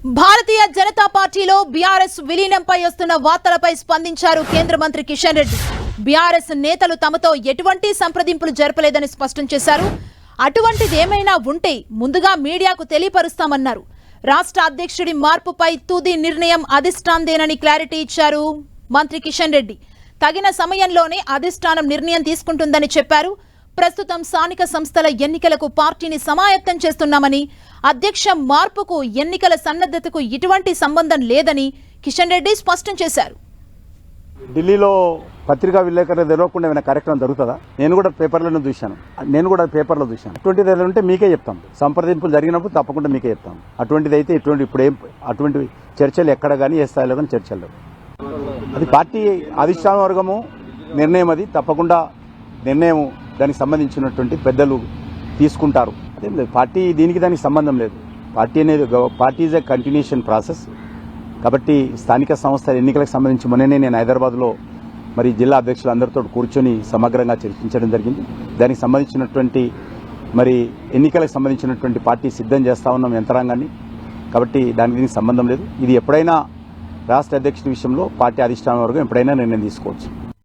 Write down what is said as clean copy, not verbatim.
భారతీయ జనతా పార్టీలో బీఆర్ఎస్ విలీనంపై వస్తున్న వార్తలపై స్పందించారు కేంద్ర మంత్రి కిషన్ రెడ్డి. బీఆర్ఎస్ నేతలు తమతో ఎటువంటి సంప్రదింపులు జరపలేదని స్పష్టం చేశారు. అటువంటిది ఏమైనా ఉంటే ముందుగా మీడియాకు తెలియపరుస్తామన్నారు. రాష్ట్ర అధ్యక్షుడి మార్పుపై తుది నిర్ణయం అధిష్టానందేనని క్లారిటీ ఇచ్చారు మంత్రి కిషన్ రెడ్డి. తగిన సమయంలోనే అధిష్టానం నిర్ణయం తీసుకుంటుందని చెప్పారు. ప్రస్తుతం స్థానిక సంస్థల ఎన్నికలకు పార్టీని సమాయత్తం చేస్తున్నామని, అధ్యక్ష మార్పుకు ఎన్నికల సన్నద్ధతకు ఎటువంటి సంబంధం లేదని కిషన్ రెడ్డి స్పష్టం చేశారు. ఢిల్లీలో పత్రికా విలేకరులు తెలవకుండా ఏమైనా కార్యక్రమం జరుగుతుందా? నేను కూడా పేపర్లను చూశాను. అటువంటిది ఏదైనా ఉంటే మీకే చెప్తాం. సంప్రదింపులు జరిగినప్పుడు తప్పకుండా మీకే చెప్తాం. అటువంటిది అయితే అటువంటి చర్చలు ఎక్కడ కానీ ఏ స్థాయిలో కానీ చర్చలు అది పార్టీ అధిష్టాన వర్గము నిర్ణయం. అది తప్పకుండా నిర్ణయం దానికి సంబంధించినటువంటి పెద్దలు తీసుకుంటారు. అదేం లేదు, పార్టీ దీనికి దానికి సంబంధం లేదు. Party is a continuation process. కాబట్టి స్థానిక సంస్థల ఎన్నికలకు సంబంధించి మొన్ననే నేను హైదరాబాద్లో మరి జిల్లా అధ్యక్షులు అందరితో కూర్చొని సమగ్రంగా చర్చించడం జరిగింది. దానికి సంబంధించినటువంటి మరి ఎన్నికలకు సంబంధించినటువంటి పార్టీ సిద్ధం చేస్తా ఉన్నాం యంత్రాంగాన్ని. కాబట్టి దానికి దీనికి సంబంధం లేదు. ఇది ఎప్పుడైనా రాష్ట్ర అధ్యక్షుడి విషయంలో పార్టీ అధిష్టాన వర్గం ఎప్పుడైనా నిర్ణయం తీసుకోవచ్చు.